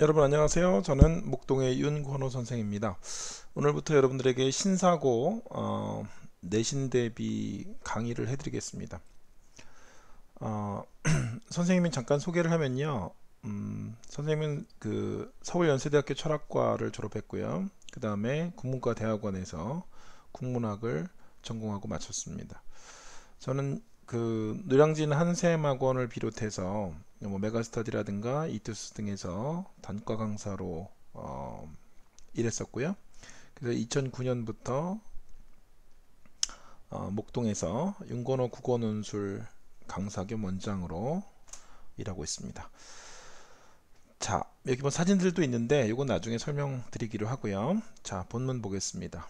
여러분 안녕하세요. 저는 목동의 윤권호 선생입니다. 오늘부터 여러분들에게 신사고 내신 대비 강의를 해드리겠습니다. 선생님이 잠깐 소개를 하면요. 선생님은 그 서울연세대학교 철학과를 졸업했고요. 그 다음에 국문과대학원에서 국문학을 전공하고 마쳤습니다. 저는 그 노량진 한샘학원을 비롯해서 뭐 메가스터디라든가 이투스 등에서 단과 강사로 일했었고요. 그래서 2009년부터 목동에서 윤건호 국어논술 강사 겸 원장으로 일하고 있습니다. 자, 여기 뭐 사진들도 있는데 이건 나중에 설명드리기로 하고요. 자, 본문 보겠습니다.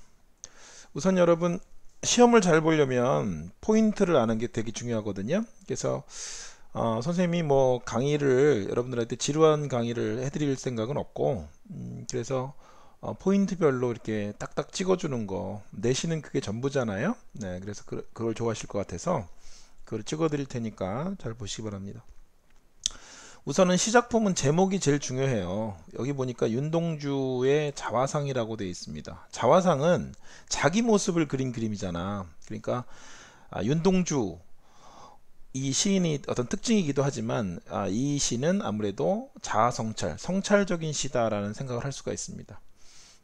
우선 여러분 시험을 잘 보려면 포인트를 아는 게 되게 중요하거든요. 그래서 선생님이 뭐 강의를 여러분들한테 지루한 강의를 해드릴 생각은 없고 그래서 포인트별로 이렇게 딱딱 찍어주는 거 내신은 그게 전부잖아요. 네, 그래서 그걸 좋아하실 것 같아서 그걸 찍어드릴 테니까 잘 보시기 바랍니다. 우선은 시작품은 제목이 제일 중요해요. 여기 보니까 윤동주의 자화상이라고 되어 있습니다. 자화상은 자기 모습을 그린 그림이잖아. 그러니까 윤동주 이 시인이 어떤 특징이기도 하지만 이 시는 아무래도 자아성찰, 성찰적인 시다라는 생각을 할 수가 있습니다.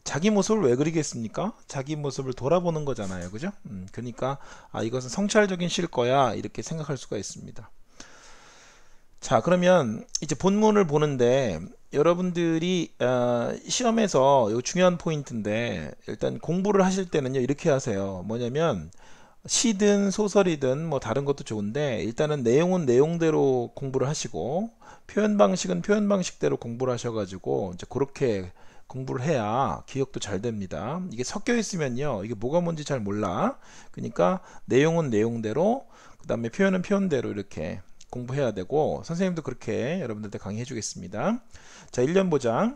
자기 모습을 왜 그리겠습니까? 자기 모습을 돌아보는 거잖아요. 그죠? 그러니까 이것은 성찰적인 시일 거야 이렇게 생각할 수가 있습니다. 자, 그러면 이제 본문을 보는데 여러분들이 시험에서 이거 중요한 포인트인데 일단 공부를 하실 때는요 이렇게 하세요. 뭐냐면 시든 소설이든 뭐 다른 것도 좋은데 일단은 내용은 내용대로 공부를 하시고 표현 방식은 표현 방식대로 공부를 하셔가지고 이제 그렇게 공부를 해야 기억도 잘 됩니다. 이게 섞여 있으면요 이게 뭐가 뭔지 잘 몰라. 그러니까 내용은 내용대로 그 다음에 표현은 표현대로 이렇게 공부해야 되고 선생님도 그렇게 여러분들한테 강의해 주겠습니다. 자, 1년 보자.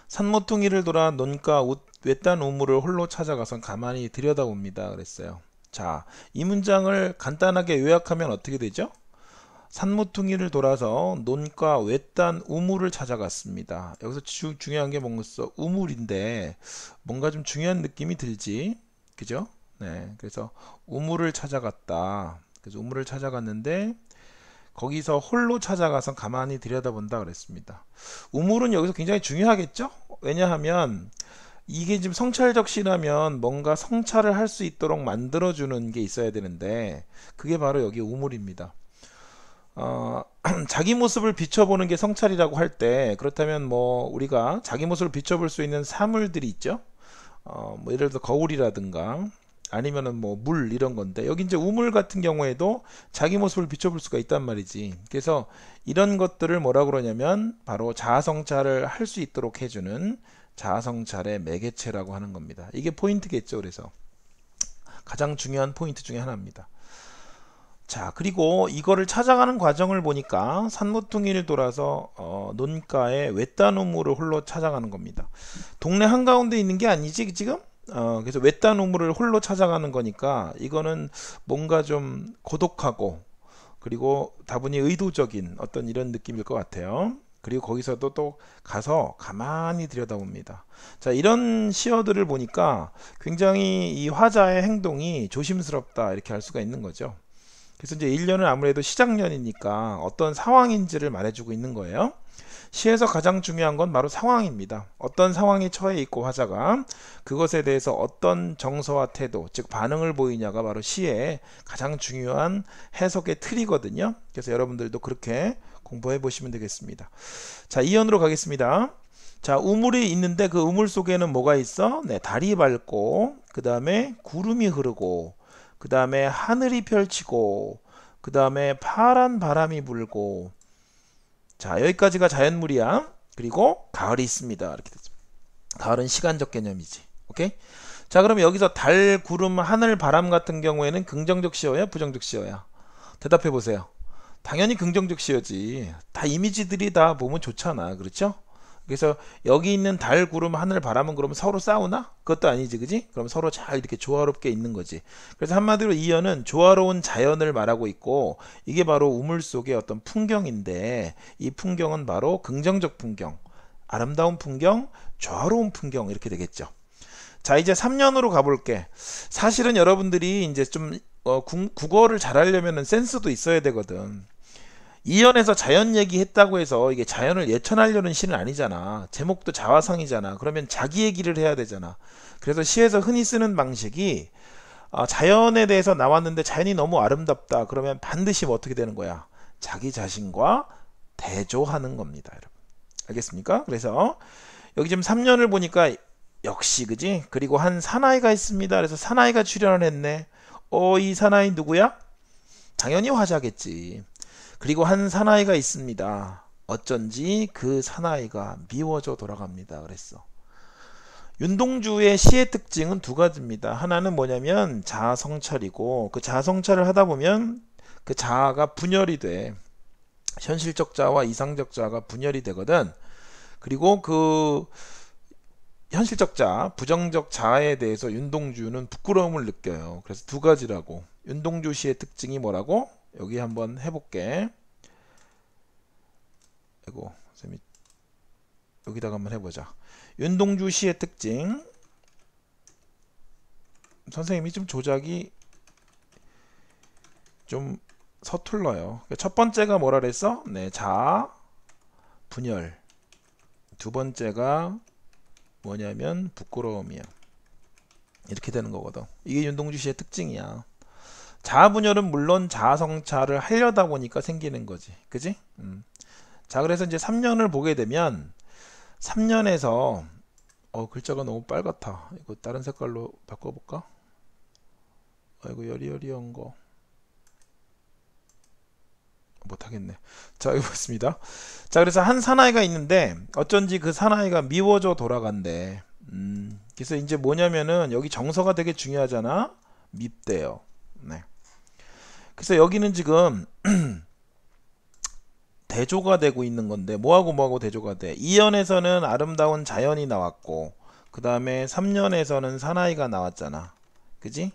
산모퉁이를 돌아 논가 외딴 우물을 홀로 찾아가서 가만히 들여다봅니다. 그랬어요. 자, 이 문장을 간단하게 요약하면 어떻게 되죠? 산모퉁이를 돌아서 논가 외딴 우물을 찾아갔습니다. 여기서 중요한 게 뭔가 우물인데 뭔가 좀 중요한 느낌이 들지, 그죠? 네, 그래서 우물을 찾아갔다. 그래서 우물을 찾아갔는데 거기서 홀로 찾아가서 가만히 들여다본다 그랬습니다. 우물은 여기서 굉장히 중요하겠죠? 왜냐하면 이게 지금 성찰적 시라면 뭔가 성찰을 할 수 있도록 만들어주는 게 있어야 되는데 그게 바로 여기 우물입니다. 자기 모습을 비춰보는 게 성찰이라고 할 때 그렇다면 뭐 우리가 자기 모습을 비춰볼 수 있는 사물들이 있죠. 뭐 예를 들어 거울이라든가 아니면은 뭐 물 이런 건데 여기 이제 우물 같은 경우에도 자기 모습을 비춰볼 수가 있단 말이지. 그래서 이런 것들을 뭐라 그러냐면 바로 자아성찰을 할 수 있도록 해주는 자아성찰의 매개체라고 하는 겁니다. 이게 포인트겠죠. 그래서 가장 중요한 포인트 중에 하나입니다. 자, 그리고 이거를 찾아가는 과정을 보니까 산모퉁이를 돌아서 논가의 외딴 우물을 홀로 찾아가는 겁니다. 동네 한가운데 있는 게 아니지 지금? 그래서 외딴 우물을 홀로 찾아가는 거니까 이거는 뭔가 좀 고독하고 그리고 다분히 의도적인 어떤 이런 느낌일 것 같아요. 그리고 거기서도 또 가서 가만히 들여다봅니다. 자, 이런 시어들을 보니까 굉장히 이 화자의 행동이 조심스럽다 이렇게 할 수가 있는 거죠. 그래서 이제 1년은 아무래도 시작년이니까 어떤 상황인지를 말해주고 있는 거예요. 시에서 가장 중요한 건 바로 상황입니다. 어떤 상황에 처해 있고 화자가 그것에 대해서 어떤 정서와 태도, 즉 반응을 보이냐가 바로 시의 가장 중요한 해석의 틀이거든요. 그래서 여러분들도 그렇게 공부해 보시면 되겠습니다. 자, 이연으로 가겠습니다. 자, 우물이 있는데 그 우물 속에는 뭐가 있어? 네, 달이 밝고 그 다음에 구름이 흐르고 그 다음에 하늘이 펼치고 그 다음에 파란 바람이 불고 자, 여기까지가 자연물이야. 그리고 가을이 있습니다. 이렇게 되죠. 가을은 시간적 개념이지. 오케이? 자, 그럼 여기서 달, 구름, 하늘, 바람 같은 경우에는 긍정적 시어야, 부정적 시어야? 대답해 보세요. 당연히 긍정적 시어지. 다 이미지들이 다 보면 좋잖아. 그렇죠? 그래서 여기 있는 달, 구름, 하늘, 바람은 그러면 서로 싸우나? 그것도 아니지, 그지? 그럼 서로 잘 이렇게 조화롭게 있는 거지. 그래서 한마디로 이어는 조화로운 자연을 말하고 있고 이게 바로 우물 속의 어떤 풍경인데 이 풍경은 바로 긍정적 풍경. 아름다운 풍경, 조화로운 풍경 이렇게 되겠죠. 자, 이제 3년으로 가볼게. 사실은 여러분들이 이제 좀 국어를 잘하려면 센스도 있어야 되거든. 이연에서 자연 얘기했다고 해서 이게 자연을 예천하려는 시는 아니잖아. 제목도 자화상이잖아. 그러면 자기 얘기를 해야 되잖아. 그래서 시에서 흔히 쓰는 방식이 자연에 대해서 나왔는데 자연이 너무 아름답다. 그러면 반드시 뭐 어떻게 되는 거야? 자기 자신과 대조하는 겁니다, 여러분. 알겠습니까? 그래서 여기 지금 3년을 보니까 역시 그지? 그리고 한 사나이가 있습니다. 그래서 사나이가 출연을 했네. 이 사나이 누구야? 당연히 화자겠지. 그리고 한 사나이가 있습니다. 어쩐지 그 사나이가 미워져 돌아갑니다. 그랬어. 윤동주의 시의 특징은 두 가지입니다. 하나는 뭐냐면 자아성찰이고, 그 자아성찰을 하다 보면 그 자아가 분열이 돼. 현실적 자아와 이상적 자아가 분열이 되거든. 그리고 그 현실적 자아, 부정적 자아에 대해서 윤동주는 부끄러움을 느껴요. 그래서 두 가지라고. 윤동주 시의 특징이 뭐라고? 여기 한번 해볼게. 아이고, 선생님이 여기다가 한번 해보자. 윤동주 시의 특징. 선생님이 좀 조작이 좀 서툴러요. 첫 번째가 뭐라 그랬어? 네, 자아, 분열. 두 번째가 뭐냐면 부끄러움이야. 이렇게 되는 거거든. 이게 윤동주 시의 특징이야. 자아분열은 물론 자아성찰을 하려다 보니까 생기는 거지. 그지? 자, 그래서 이제 3년을 보게 되면 3년에서 글자가 너무 빨갛다. 이거 다른 색깔로 바꿔볼까? 아이고, 여리여리한 거 못하겠네. 자, 여기 보겠습니다. 자, 그래서 한 사나이가 있는데 어쩐지 그 사나이가 미워져 돌아간대. 그래서 이제 뭐냐면은 여기 정서가 되게 중요하잖아. 밉대요. 네. 그래서 여기는 지금 대조가 되고 있는 건데 뭐하고 대조가 돼? 2년에서는 아름다운 자연이 나왔고 그 다음에 3년에서는 사나이가 나왔잖아. 그지?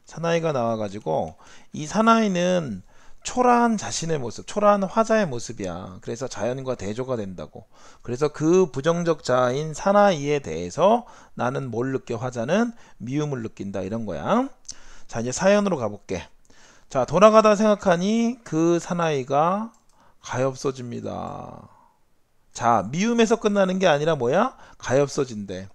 사나이가 나와가지고 이 사나이는 초라한 자신의 모습, 초라한 화자의 모습이야. 그래서 자연과 대조가 된다고. 그래서 그 부정적 자아인 사나이에 대해서 나는 뭘 느껴? 화자는 미움을 느낀다. 이런 거야. 자, 이제 사연으로 가볼게. 자, 돌아가다 생각하니 그 사나이가 가엾어집니다. 자, 미움에서 끝나는 게 아니라 뭐야? 가엾어진대.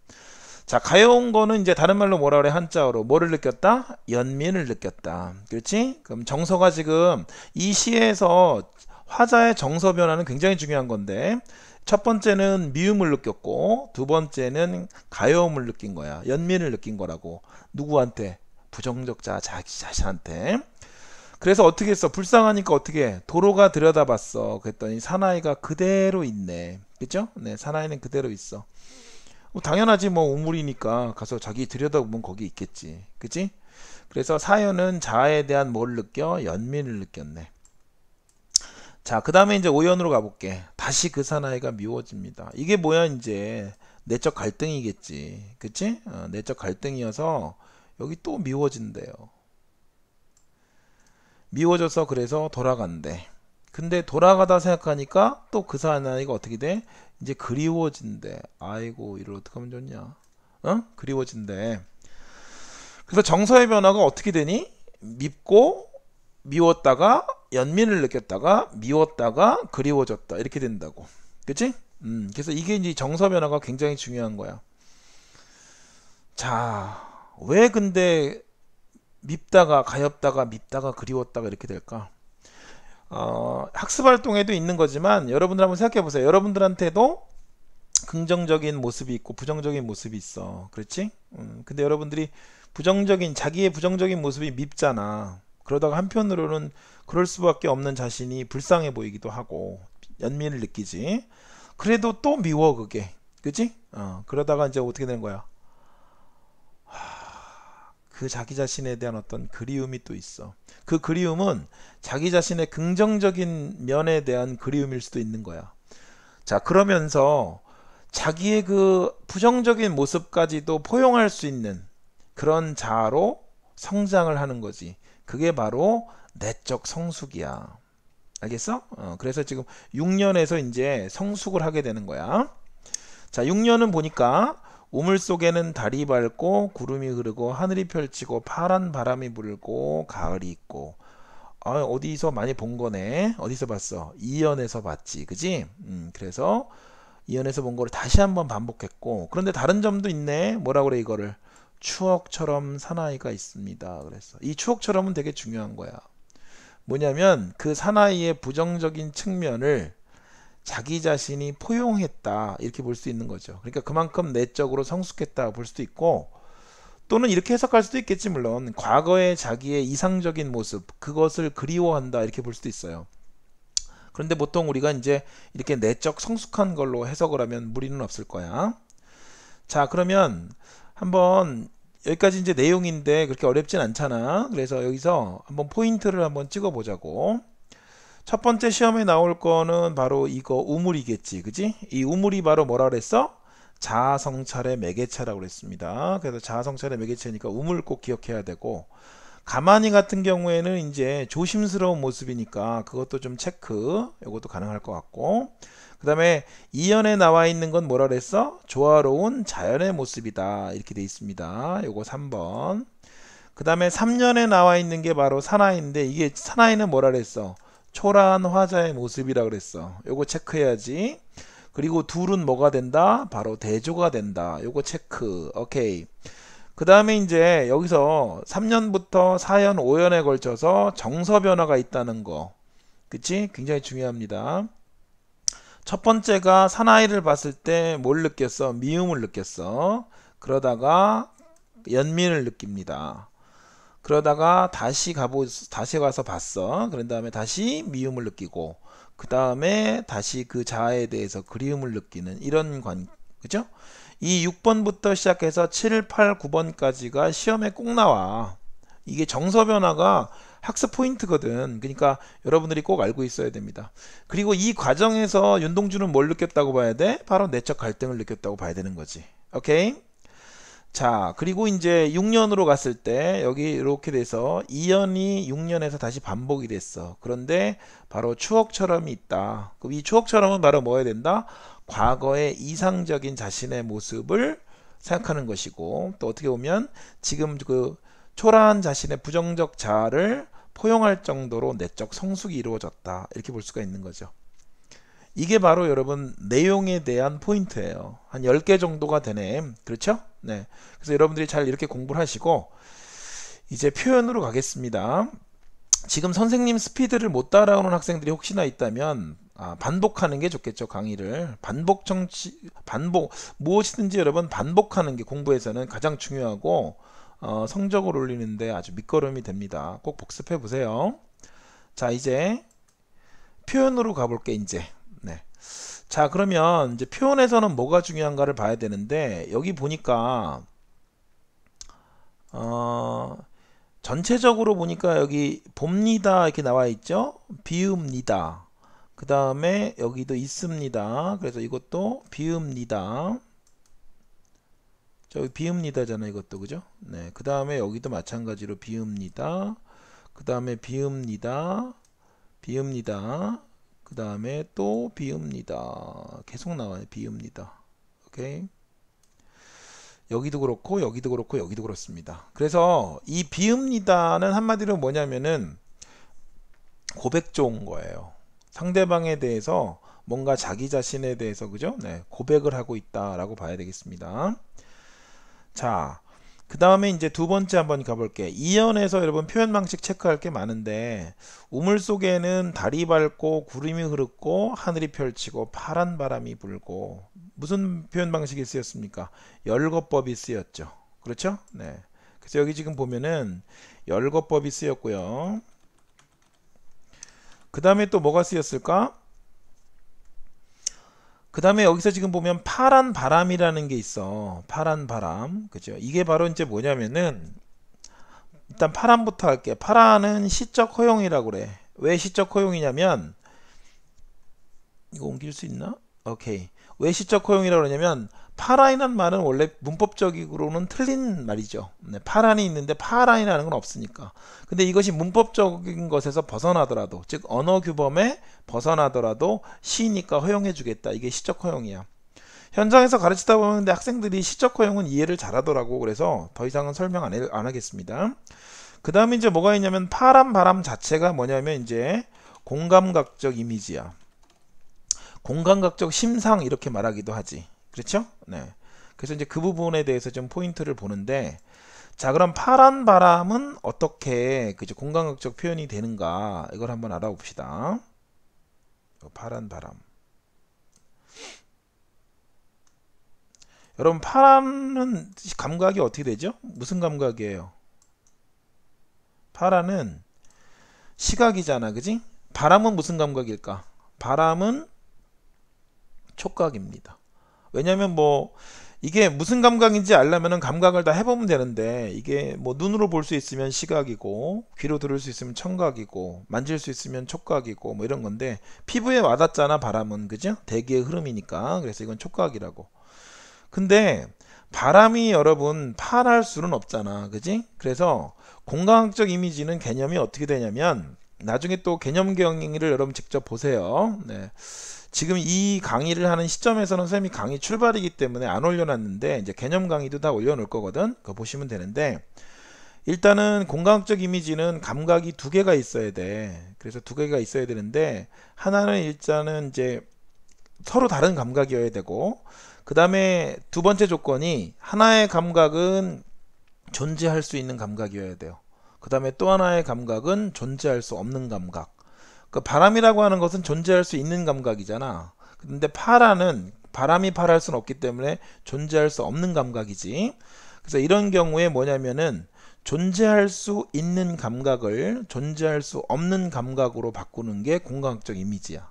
자, 가여운 거는 이제 다른 말로 뭐라 그래? 한자어로 뭐를 느꼈다? 연민을 느꼈다. 그렇지? 그럼 정서가 지금 이 시에서 화자의 정서 변화는 굉장히 중요한 건데 첫 번째는 미움을 느꼈고 두 번째는 가여움을 느낀 거야. 연민을 느낀 거라고. 누구한테? 부정적 자기 자신한테. 그래서 어떻게 했어? 불쌍하니까 어떻게 해? 도로가 들여다봤어. 그랬더니 사나이가 그대로 있네. 그죠? 네, 사나이는 그대로 있어. 당연하지, 뭐 우물이니까 가서 자기 들여다보면 거기 있겠지. 그치? 그래서 사연은 자아에 대한 뭘 느껴? 연민을 느꼈네. 자, 그 다음에 이제 오연으로 가볼게. 다시 그 사나이가 미워집니다. 이게 뭐야? 이제 내적 갈등이겠지. 그치? 내적 갈등이어서 여기 또 미워진대요. 미워져서 그래서 돌아간대. 근데 돌아가다 생각하니까 또 그 사나이가 어떻게 돼? 이제 그리워진대. 아이고, 이걸 어떡하면 좋냐? 그리워진대. 그래서 정서의 변화가 어떻게 되니? 밉고 미웠다가 연민을 느꼈다가 미웠다가 그리워졌다. 이렇게 된다고. 그치? 그래서 이게 이제 정서 변화가 굉장히 중요한 거야. 자, 왜 근데 밉다가 가엾다가 밉다가 그리웠다가 이렇게 될까? 학습 활동에도 있는 거지만 여러분들 한번 생각해 보세요. 여러분들한테도 긍정적인 모습이 있고 부정적인 모습이 있어. 그렇지? 근데 여러분들이 자기의 부정적인 모습이 밉잖아. 그러다가 한편으로는 그럴 수밖에 없는 자신이 불쌍해 보이기도 하고 연민을 느끼지. 그래도 또 미워 그게. 그치? 그러다가 이제 어떻게 되는 거야? 그 자기 자신에 대한 어떤 그리움이 또 있어. 그 그리움은 자기 자신의 긍정적인 면에 대한 그리움일 수도 있는 거야. 자, 그러면서 자기의 그 부정적인 모습까지도 포용할 수 있는 그런 자아로 성장을 하는 거지. 그게 바로 내적 성숙이야. 알겠어? 그래서 지금 6년에서 이제 성숙을 하게 되는 거야. 자, 6년은 보니까 우물 속에는 달이 밝고 구름이 흐르고 하늘이 펼치고 파란 바람이 불고 가을이 있고. 어디서 많이 본 거네. 어디서 봤어? 이연에서 봤지. 그지? 그래서 이연에서 본 거를 다시 한번 반복했고, 그런데 다른 점도 있네. 뭐라 그래 이거를? 추억처럼 사나이가 있습니다. 그랬어. 이 추억처럼은 되게 중요한 거야. 뭐냐면 그 사나이의 부정적인 측면을 자기 자신이 포용했다 이렇게 볼 수 있는 거죠. 그러니까 그만큼 내적으로 성숙했다 볼 수도 있고, 또는 이렇게 해석할 수도 있겠지. 물론 과거의 자기의 이상적인 모습, 그것을 그리워한다 이렇게 볼 수도 있어요. 그런데 보통 우리가 이제 이렇게 내적 성숙한 걸로 해석을 하면 무리는 없을 거야. 자, 그러면 한번 여기까지 이제 내용인데 그렇게 어렵진 않잖아. 그래서 여기서 한번 포인트를 한번 찍어 보자고. 첫 번째 시험에 나올 거는 바로 이거 우물이겠지. 그지? 이 우물이 바로 뭐라 그랬어? 자아성찰의 매개체라고 그랬습니다. 그래서 자아성찰의 매개체니까 우물 꼭 기억해야 되고, 가만히 같은 경우에는 이제 조심스러운 모습이니까 그것도 좀 체크, 이것도 가능할 것 같고, 그 다음에 2연에 나와 있는 건 뭐라 그랬어? 조화로운 자연의 모습이다 이렇게 돼 있습니다. 요거 3번. 그 다음에 3년에 나와 있는 게 바로 사나이인데, 이게 사나이는 뭐라 그랬어? 초라한 화자의 모습이라 그랬어. 요거 체크해야지. 그리고 둘은 뭐가 된다? 바로 대조가 된다. 요거 체크. 오케이. 그 다음에 이제 여기서 3년부터 4연, 5연에 걸쳐서 정서 변화가 있다는 거. 그치? 굉장히 중요합니다. 첫 번째가 사나이를 봤을 때 뭘 느꼈어? 미움을 느꼈어. 그러다가 연민을 느낍니다. 그러다가 다시 가서 봤어. 그런 다음에 다시 미움을 느끼고, 그 다음에 다시 그 자아에 대해서 그리움을 느끼는 이런 그죠? 이 6번부터 시작해서 7, 8, 9번까지가 시험에 꼭 나와. 이게 정서 변화가 학습 포인트거든. 그러니까 여러분들이 꼭 알고 있어야 됩니다. 그리고 이 과정에서 윤동주는 뭘 느꼈다고 봐야 돼? 바로 내적 갈등을 느꼈다고 봐야 되는 거지. 오케이? 자, 그리고 이제 6년으로 갔을 때 여기 이렇게 돼서 2년이 6년에서 다시 반복이 됐어. 그런데 바로 추억처럼이 있다. 그럼 이 추억처럼은 바로 뭐 해야 된다? 과거의 이상적인 자신의 모습을 생각하는 것이고, 또 어떻게 보면 지금 그 초라한 자신의 부정적 자아를 포용할 정도로 내적 성숙이 이루어졌다 이렇게 볼 수가 있는 거죠. 이게 바로 여러분 내용에 대한 포인트예요. 한 10개 정도가 되네. 그렇죠? 네. 그래서 여러분들이 잘 이렇게 공부를 하시고, 이제 표현으로 가겠습니다. 지금 선생님 스피드를 못 따라오는 학생들이 혹시나 있다면 반복하는 게 좋겠죠. 강의를 반복 무엇이든지 여러분 반복하는 게 공부에서는 가장 중요하고 성적을 올리는데 아주 밑거름이 됩니다. 꼭 복습해 보세요. 자, 이제 표현으로 가볼게. 이제 네. 자, 그러면 이제 표현에서는 뭐가 중요한가를 봐야 되는데, 여기 보니까 전체적으로 보니까 여기 봅니다 이렇게 나와 있죠. 비읍니다. 그 다음에 여기도 있습니다. 그래서 이것도 비읍니다. 저기 비읍니다잖아 이것도. 그죠? 네. 그 다음에 여기도 마찬가지로 비읍니다. 그 다음에 비읍니다. 비읍니다. 그 다음에 또 비읍니다. 계속 나와요. 비읍니다. 오케이. 여기도 그렇고 여기도 그렇고 여기도 그렇습니다. 그래서 이 비읍니다는 한마디로 뭐냐면은 고백조인 거예요. 상대방에 대해서 뭔가 자기 자신에 대해서, 그죠? 네, 고백을 하고 있다라고 봐야 되겠습니다. 자, 그 다음에 이제 두 번째 한번 가볼게. 이연에서 여러분 표현 방식 체크할 게 많은데, 우물 속에는 달이 밝고 구름이 흐르고 하늘이 펼치고 파란 바람이 불고, 무슨 표현 방식이 쓰였습니까? 열거법이 쓰였죠. 그렇죠? 네. 그래서 여기 지금 보면은 열거법이 쓰였고요. 그 다음에 또 뭐가 쓰였을까? 그 다음에 여기서 지금 보면 파란 바람이라는 게 있어. 파란 바람. 그죠? 이게 바로 이제 뭐냐면은, 일단 파란부터 할게. 파란은 시적 허용이라고 그래. 왜 시적 허용이냐면, 이거 옮길 수 있나? 오케이. 왜 시적 허용이라고 그러냐면, 파란이라는 말은 원래 문법적으로는 틀린 말이죠. 네, 파란이 있는데 파란이라는 건 없으니까. 근데 이것이 문법적인 것에서 벗어나더라도, 즉 언어 규범에 벗어나더라도 시니까 허용해 주겠다. 이게 시적 허용이야. 현장에서 가르치다 보면 근데 학생들이 시적 허용은 이해를 잘하더라고. 그래서 더 이상은 설명 안 하겠습니다. 그 다음에 이제 뭐가 있냐면 파란 바람 자체가 뭐냐면 이제 공감각적 이미지야. 공감각적 심상 이렇게 말하기도 하지. 그렇죠? 네. 그래서 이제 그 부분에 대해서 좀 포인트를 보는데, 자, 그럼 파란 바람은 어떻게 그죠 공감각적 표현이 되는가, 이걸 한번 알아봅시다. 파란 바람. 여러분, 파란은 감각이 어떻게 되죠? 무슨 감각이에요? 파란은 시각이잖아, 그지? 바람은 무슨 감각일까? 바람은 촉각입니다. 왜냐면 뭐 이게 무슨 감각인지 알려면은 감각을 다 해보면 되는데, 이게 뭐 눈으로 볼 수 있으면 시각이고, 귀로 들을 수 있으면 청각이고, 만질 수 있으면 촉각이고, 뭐 이런 건데, 피부에 와닿잖아 바람은, 그죠? 대기의 흐름이니까. 그래서 이건 촉각이라고. 근데 바람이 여러분 파랄 수는 없잖아, 그지? 그래서 공간학적 이미지는 개념이 어떻게 되냐면, 나중에 또 개념 강의를 여러분 직접 보세요. 네. 지금 이 강의를 하는 시점에서는 선생님이 강의 출발이기 때문에 안 올려놨는데, 이제 개념 강의도 다 올려놓을 거거든. 그거 보시면 되는데, 일단은 공간학적 이미지는 감각이 두 개가 있어야 돼. 그래서 두 개가 있어야 되는데, 하나는 일단은 이제 서로 다른 감각이어야 되고, 그 다음에 두 번째 조건이 하나의 감각은 존재할 수 있는 감각이어야 돼요. 그 다음에 또 하나의 감각은 존재할 수 없는 감각. 그 바람이라고 하는 것은 존재할 수 있는 감각이잖아. 근데 파라는 바람이 파랄 수는 없기 때문에 존재할 수 없는 감각이지. 그래서 이런 경우에 뭐냐면은 존재할 수 있는 감각을 존재할 수 없는 감각으로 바꾸는 게 공간학적 이미지야.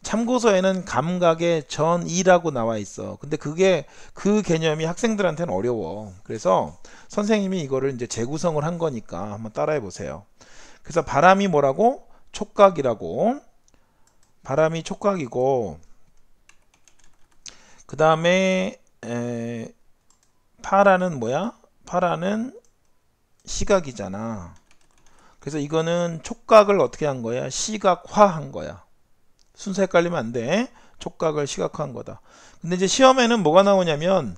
참고서에는 감각의 전이라고 나와 있어. 근데 그게 그 개념이 학생들한테는 어려워. 그래서 선생님이 이거를 이제 재구성을 한 거니까 한번 따라해 보세요. 그래서 바람이 뭐라고? 촉각이라고. 바람이 촉각이고, 그 다음에 파라는 뭐야? 파라는 시각이잖아. 그래서 이거는 촉각을 어떻게 한 거야? 시각화한 거야. 순서 헷갈리면 안 돼. 촉각을 시각화한 거다. 근데 이제 시험에는 뭐가 나오냐면,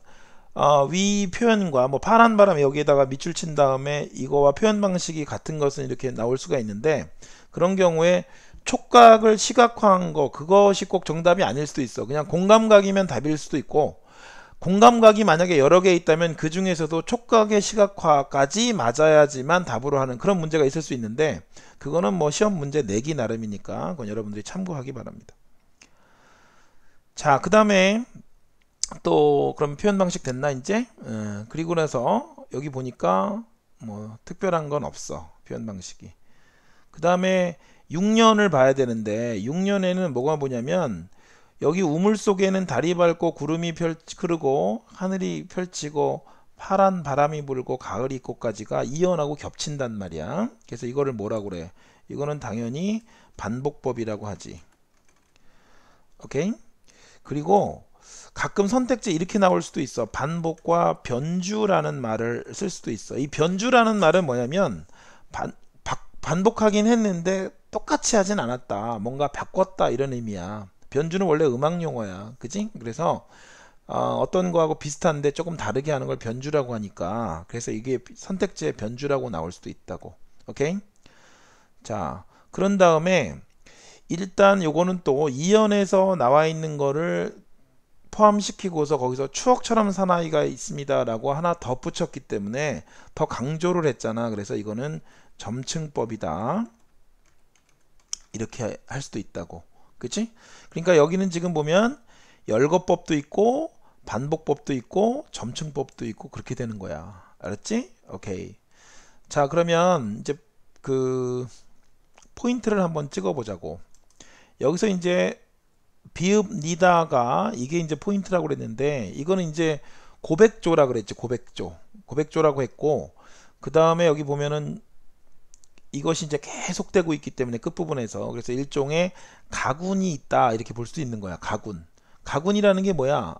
위 표현과 뭐 파란 바람 여기에다가 밑줄 친 다음에 이거와 표현 방식이 같은 것은 이렇게 나올 수가 있는데, 그런 경우에 촉각을 시각화한 거, 그것이 꼭 정답이 아닐 수도 있어. 그냥 공감각이면 답일 수도 있고, 공감각이 만약에 여러 개 있다면 그 중에서도 촉각의 시각화까지 맞아야지만 답으로 하는 그런 문제가 있을 수 있는데, 그거는 뭐 시험 문제 내기 나름이니까 그건 여러분들이 참고하기 바랍니다. 자, 그 다음에 또 그럼 표현 방식 됐나 이제? 그리고 나서 여기 보니까 뭐 특별한 건 없어, 표현 방식이. 그 다음에 6년을 봐야 되는데, 6년에는 뭐가 뭐냐면, 여기 우물 속에는 달이 밝고 구름이 흐르고 하늘이 펼치고 파란 바람이 불고 가을이 있고까지가 이연하고 겹친단 말이야. 그래서 이거를 뭐라고 그래? 이거는 당연히 반복법이라고 하지. 오케이? 그리고 가끔 선택지 이렇게 나올 수도 있어. 반복과 변주라는 말을 쓸 수도 있어. 이 변주라는 말은 뭐냐면 반복하긴 했는데 똑같이 하진 않았다, 뭔가 바꿨다, 이런 의미야. 변주는 원래 음악 용어야, 그지? 그래서 어떤 거하고 비슷한데 조금 다르게 하는 걸 변주라고 하니까, 그래서 이게 선택지의 변주라고 나올 수도 있다고. 오케이? 자, 그런 다음에 일단 요거는 또 이연에서 나와 있는 거를 포함시키고서 거기서 추억처럼 사나이가 있습니다 라고 하나 더 붙였기 때문에 더 강조를 했잖아. 그래서 이거는 점층법이다, 이렇게 할 수도 있다고. 그치? 그러니까 여기는 지금 보면 열거법도 있고 반복법도 있고 점층법도 있고 그렇게 되는 거야. 알았지? 오케이. 자, 그러면 이제 그 포인트를 한번 찍어 보자고. 여기서 이제 비읍 니다가 이게 이제 포인트라고 그랬는데, 이거는 이제 고백조라 그랬지. 고백조라고 했고, 그 다음에 여기 보면은 이것이 이제 계속되고 있기 때문에 끝부분에서, 그래서 일종의 가군이 있다, 이렇게 볼 수도 있는 거야. 가군이라는 게 뭐야?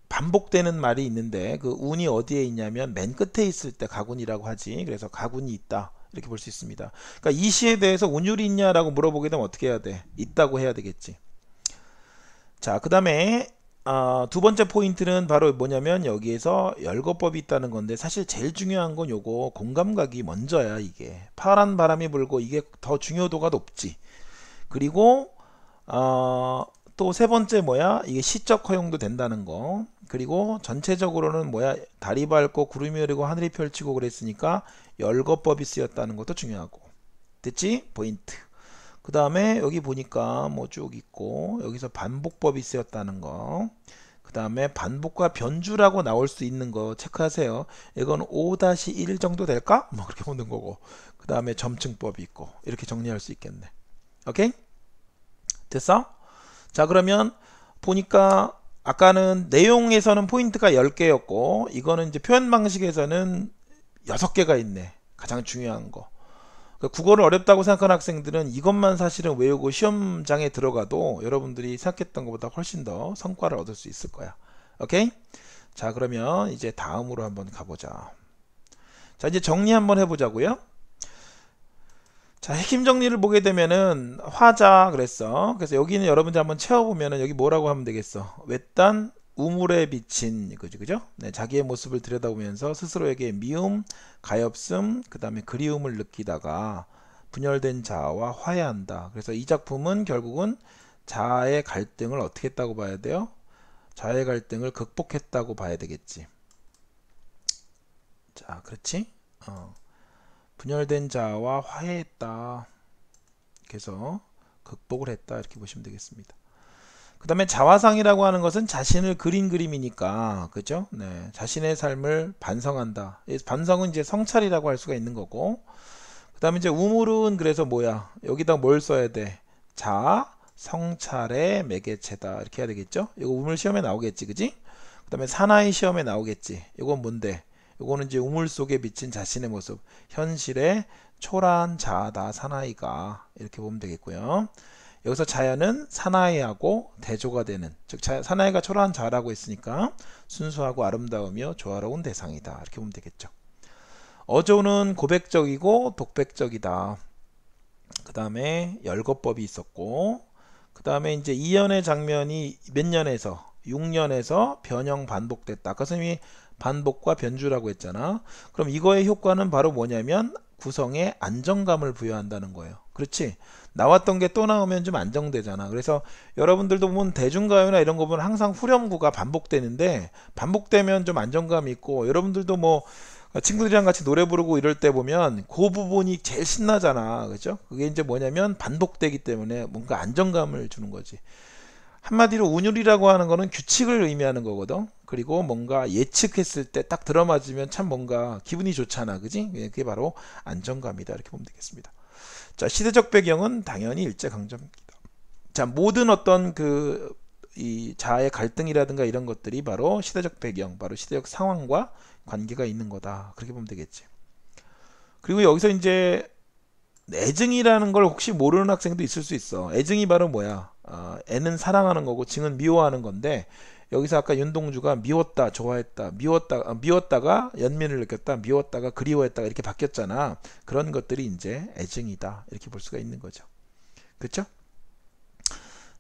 반복되는 말이 있는데 그 운이 어디에 있냐면 맨 끝에 있을 때 가군이라고 하지. 그래서 가군이 있다, 이렇게 볼 수 있습니다. 그러니까 이 시에 대해서 운율이 있냐라고 물어보게 되면 어떻게 해야 돼? 있다고 해야 되겠지. 자, 그 다음에 두 번째 포인트는 바로 뭐냐면 여기에서 열거법이 있다는 건데, 사실 제일 중요한 건 요거 공감각이 먼저야. 이게 파란 바람이 불고 이게 더 중요도가 높지. 그리고 또 세 번째 뭐야, 이게 시적 허용도 된다는 거. 그리고 전체적으로는 뭐야, 달이 밝고 구름이 흐리고 하늘이 펼치고 그랬으니까 열거법이 쓰였다는 것도 중요하고. 됐지? 포인트. 그 다음에 여기 보니까 뭐 쭉 있고, 여기서 반복법이 쓰였다는 거. 그 다음에 반복과 변주라고 나올 수 있는 거 체크하세요. 이건 5-1 정도 될까? 뭐 그렇게 보는 거고. 그 다음에 점층법이 있고. 이렇게 정리할 수 있겠네. 오케이? 됐어? 자, 그러면 보니까 아까는 내용에서는 포인트가 10개였고, 이거는 이제 표현 방식에서는 6개가 있네. 가장 중요한 거. 국어를 어렵다고 생각하는 학생들은 이것만 사실은 외우고 시험장에 들어가도 여러분들이 생각했던 것보다 훨씬 더 성과를 얻을 수 있을 거야. 오케이? 자, 그러면 이제 다음으로 한번 가보자. 자, 이제 정리 한번 해보자고요. 자, 핵심 정리를 보게 되면은 화자 그랬어. 그래서 여기는 여러분들 한번 채워보면은 여기 뭐라고 하면 되겠어. 외딴 우물에 비친, 그죠? 네, 자기의 모습을 들여다보면서 스스로에게 미움, 가엾음, 그 다음에 그리움을 느끼다가 분열된 자아와 화해한다. 그래서 이 작품은 결국은 자아의 갈등을 어떻게 했다고 봐야 돼요? 자아의 갈등을 극복했다고 봐야 되겠지. 자, 그렇지? 분열된 자아와 화해했다. 그래서 극복을 했다. 이렇게 보시면 되겠습니다. 그 다음에 자화상이라고 하는 것은 자신을 그린 그림이니까, 그죠? 네, 자신의 삶을 반성한다. 반성은 이제 성찰이라고 할 수가 있는 거고, 그 다음에 이제 우물은 그래서 뭐야? 여기다 뭘 써야 돼? 성찰의 매개체다. 이렇게 해야 되겠죠? 이거 우물 시험에 나오겠지, 그지? 그 다음에 사나이 시험에 나오겠지. 이건 뭔데? 이거는 이제 우물 속에 비친 자신의 모습, 현실의 초라한 자아다, 사나이가. 이렇게 보면 되겠고요. 여기서 자연은 사나이하고 대조가 되는, 즉 사나이가 초라한 자라고 했으니까 순수하고 아름다우며 조화로운 대상이다. 이렇게 보면 되겠죠. 어조는 고백적이고 독백적이다. 그 다음에 열거법이 있었고, 그 다음에 이제 2년의 장면이 몇 년에서 6년에서 변형 반복됐다. 아까 선생님이 반복과 변주라고 했잖아. 그럼 이거의 효과는 바로 뭐냐면 구성에 안정감을 부여한다는 거예요. 그렇지? 나왔던 게 또 나오면 좀 안정되잖아. 그래서 여러분들도 보면 대중가요나 이런 거 보면 항상 후렴구가 반복되는데, 반복되면 좀 안정감이 있고, 여러분들도 뭐 친구들이랑 같이 노래 부르고 이럴 때 보면 그 부분이 제일 신나잖아. 그죠? 그게 이제 뭐냐면 반복되기 때문에 뭔가 안정감을 주는 거지. 한마디로 운율이라고 하는 거는 규칙을 의미하는 거거든. 그리고 뭔가 예측했을 때 딱 들어맞으면 참 뭔가 기분이 좋잖아. 그지? 그게 바로 안정감이다. 이렇게 보면 되겠습니다. 자, 시대적 배경은 당연히 일제강점기다. 자, 모든 어떤 이 자아의 갈등이라든가 이런 것들이 바로 시대적 배경, 바로 시대적 상황과 관계가 있는 거다. 그렇게 보면 되겠지. 그리고 여기서 이제 애증이라는 걸 혹시 모르는 학생도 있을 수 있어. 애증이 바로 뭐야? 애는 사랑하는 거고 증은 미워하는 건데, 여기서 아까 윤동주가 미웠다, 좋아했다, 미웠다가 연민을 느꼈다, 미웠다가 그리워했다 이렇게 바뀌었잖아. 그런 것들이 이제 애증이다. 이렇게 볼 수가 있는 거죠. 그렇죠?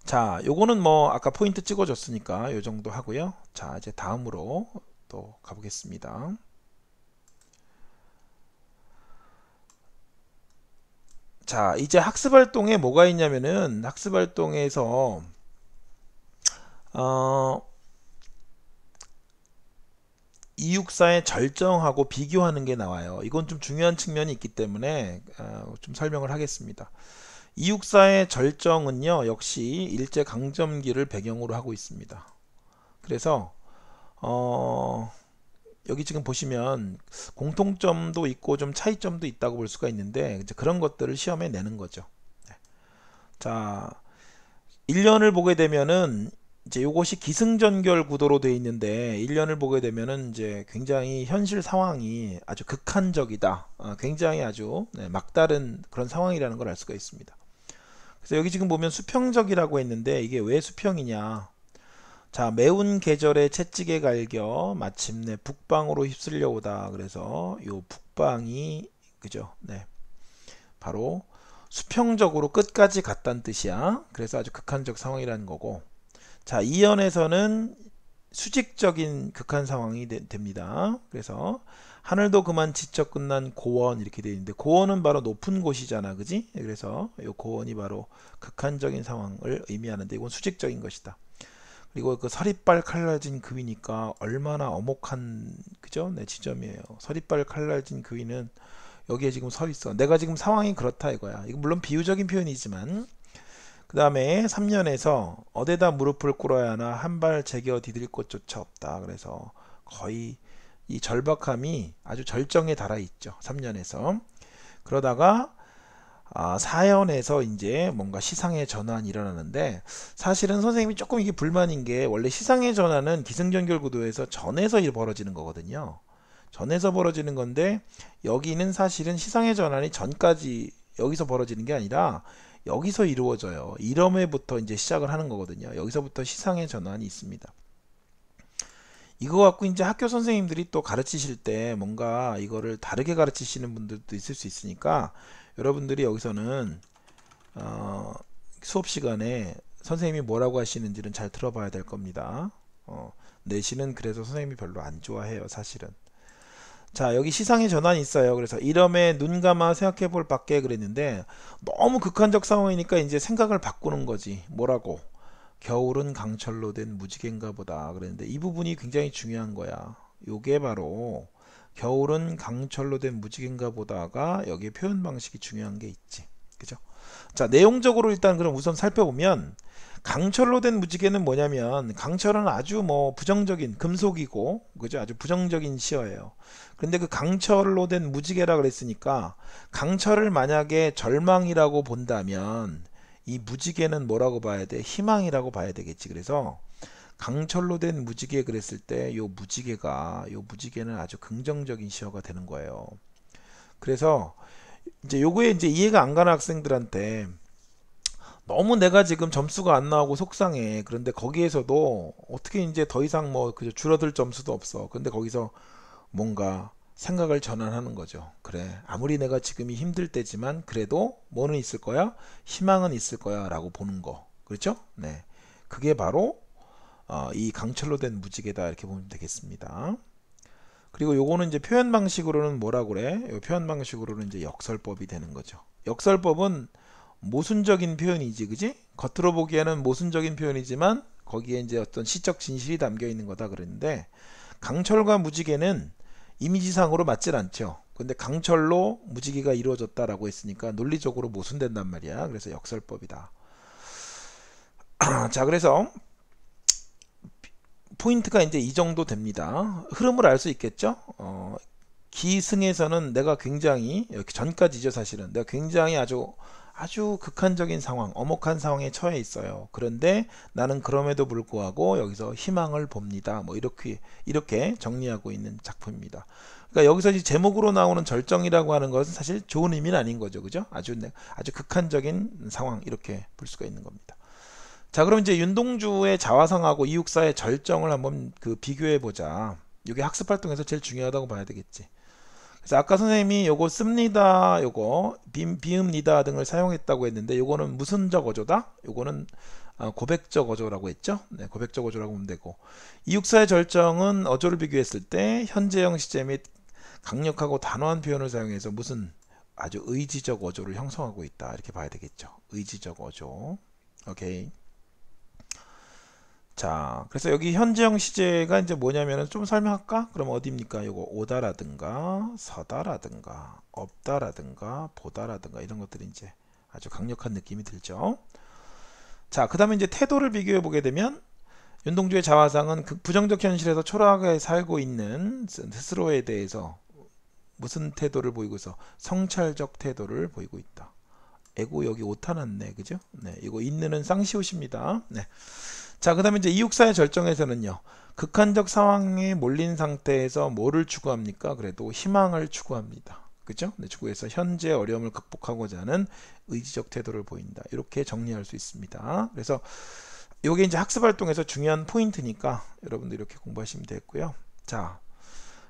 자, 요거는 뭐 아까 포인트 찍어줬으니까 요 정도 하고요. 자, 이제 다음으로 또 가보겠습니다. 자, 이제 학습활동에 뭐가 있냐면은, 학습활동에서 이육사의 절정하고 비교하는 게 나와요. 이건 좀 중요한 측면이 있기 때문에 좀 설명을 하겠습니다. 이육사의 절정은요, 역시 일제강점기를 배경으로 하고 있습니다. 그래서 여기 지금 보시면 공통점도 있고 좀 차이점도 있다고 볼 수가 있는데, 이제 그런 것들을 시험에 내는 거죠. 자, 1년을 보게 되면은 이제 이것이 기승전결 구도로 되어 있는데, 1년을 보게 되면은 이제 굉장히 현실 상황이 아주 극한적이다. 굉장히 아주 막다른 그런 상황이라는 걸 알 수가 있습니다. 그래서 여기 지금 보면 수평적이라고 했는데, 이게 왜 수평이냐? 자, 매운 계절에 채찍에 갈겨 마침내 북방으로 휩쓸려 오다. 그래서 요 북방이, 그죠? 네, 바로 수평적으로 끝까지 갔다는 뜻이야. 그래서 아주 극한적 상황이라는 거고, 자, 이연에서는 수직적인 극한 상황이 됩니다. 그래서 하늘도 그만 지쳐 끝난 고원 이렇게 되어 있는데 고원은 바로 높은 곳이잖아, 그지? 그래서 이 고원이 바로 극한적인 상황을 의미하는데 이건 수직적인 것이다. 그리고 그 서리빨 칼날진 그 위니까 얼마나 엄혹한, 그죠? 네, 지점이에요. 서리빨 칼날진 그 위는 여기에 지금 서 있어. 내가 지금 상황이 그렇다 이거야. 이거 물론 비유적인 표현이지만 그 다음에 3년에서 어디다 무릎을 꿇어야 하나 한 발 제겨 디딜 곳조차 없다. 그래서 거의 이 절박함이 아주 절정에 달아 있죠. 3년에서. 그러다가 4연에서 이제 뭔가 시상의 전환이 일어나는데 사실은 선생님이 조금 이게 불만인 게 원래 시상의 전환은 기승전결 구도에서 전에서 벌어지는 거거든요. 전에서 벌어지는 건데 여기는 사실은 시상의 전환이 전까지 여기서 벌어지는 게 아니라 여기서 이루어져요. 이러면부터 이제 시작을 하는 거거든요. 여기서부터 시상의 전환이 있습니다. 이거 갖고 이제 학교 선생님들이 또 가르치실 때 뭔가 이거를 다르게 가르치시는 분들도 있을 수 있으니까 여러분들이 여기서는 수업 시간에 선생님이 뭐라고 하시는지는 잘 들어봐야 될 겁니다. 내신은 그래서 선생님이 별로 안 좋아해요, 사실은. 자, 여기 시상의 전환이 있어요. 그래서 이름에 눈 감아 생각해 볼 밖에 그랬는데 너무 극한적 상황이니까 이제 생각을 바꾸는 거지. 뭐라고? 겨울은 강철로 된 무지개인가 보다 그랬는데 이 부분이 굉장히 중요한 거야. 요게 바로 겨울은 강철로 된 무지개인가 보다가 여기에 표현 방식이 중요한 게 있지. 그죠? 자, 내용적으로 일단 그럼 우선 살펴보면 강철로 된 무지개는 뭐냐면 강철은 아주 뭐 부정적인 금속이고 그죠? 아주 부정적인 시어예요. 그런데 그 강철로 된 무지개라 그랬으니까 강철을 만약에 절망이라고 본다면 이 무지개는 뭐라고 봐야 돼? 희망이라고 봐야 되겠지. 그래서 강철로 된 무지개 그랬을 때 요 무지개는 아주 긍정적인 시어가 되는 거예요. 그래서 이제 요거에 이제 이해가 안 가는 학생들한테 너무 내가 지금 점수가 안 나오고 속상해. 그런데 거기에서도 어떻게 이제 더 이상 뭐 그저 줄어들 점수도 없어. 근데 거기서 뭔가 생각을 전환하는 거죠. 그래, 아무리 내가 지금이 힘들 때지만 그래도 뭐는 있을 거야? 희망은 있을 거야 라고 보는 거. 그렇죠? 네, 그게 바로 이 강철로 된 무지개다 이렇게 보면 되겠습니다. 그리고 요거는 이제 표현 방식으로는 뭐라고 그래? 요 표현 방식으로는 이제 역설법이 되는 거죠. 역설법은 모순적인 표현이지, 그지? 겉으로 보기에는 모순적인 표현이지만 거기에 이제 어떤 시적 진실이 담겨 있는 거다 그랬는데 강철과 무지개는 이미지상으로 맞질 않죠. 근데 강철로 무지개가 이루어졌다라고 했으니까 논리적으로 모순된단 말이야. 그래서 역설법이다. 자, 그래서 포인트가 이제 이 정도 됩니다. 흐름을 알 수 있겠죠? 기승에서는 내가 굉장히 여기 전까지죠, 사실은 내가 굉장히 아주 극한적인 상황, 엄혹한 상황에 처해 있어요. 그런데 나는 그럼에도 불구하고 여기서 희망을 봅니다. 뭐 이렇게 정리하고 있는 작품입니다. 그러니까 여기서 이제 제목으로 나오는 절정이라고 하는 것은 사실 좋은 의미는 아닌 거죠, 그죠? 아주 극한적인 상황 이렇게 볼 수가 있는 겁니다. 자, 그럼 이제 윤동주의 자화상하고 이육사의 절정을 한번 비교해 보자. 이게 학습 활동에서 제일 중요하다고 봐야 되겠지. 그래서 아까 선생님이 요거 씁니다, 요거 비읍니다 등을 사용했다고 했는데 요거는 무슨적 어조다? 요거는 고백적 어조라고 했죠. 네, 고백적 어조라고 보면 되고 이육사의 절정은 어조를 비교했을 때 현재형 시제 및 강력하고 단호한 표현을 사용해서 무슨 아주 의지적 어조를 형성하고 있다 이렇게 봐야 되겠죠. 의지적 어조. 오케이. 자, 그래서 여기 현재형 시제가 이제 뭐냐면은 좀 설명할까? 그럼 어디입니까? 요거 오다라든가 서다라든가 없다라든가 보다라든가 이런 것들이 이제 아주 강력한 느낌이 들죠. 자, 그 다음에 이제 태도를 비교해 보게 되면 윤동주의 자화상은 부정적 현실에서 초라하게 살고 있는 스스로에 대해서 무슨 태도를 보이고 있어? 성찰적 태도를 보이고 있다. 에고 여기 오타 났네, 그죠? 네, 이거 있는은 쌍시옷입니다. 네. 자, 그 다음에 이제 이육사의 절정에서는요, 극한적 상황에 몰린 상태에서 뭐를 추구합니까? 그래도 희망을 추구합니다. 그죠? 네, 추구해서 현재 어려움을 극복하고자 하는 의지적 태도를 보인다. 이렇게 정리할 수 있습니다. 그래서 이게 이제 학습 활동에서 중요한 포인트니까 여러분들 이렇게 공부하시면 되겠고요. 자,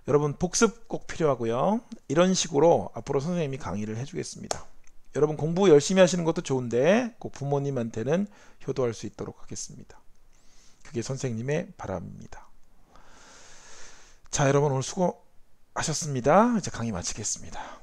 여러분 복습 꼭 필요하고요. 이런 식으로 앞으로 선생님이 강의를 해주겠습니다. 여러분 공부 열심히 하시는 것도 좋은데 꼭 부모님한테는 효도할 수 있도록 하겠습니다. 그게 선생님의 바람입니다. 자, 여러분 오늘 수고하셨습니다. 이제 강의 마치겠습니다.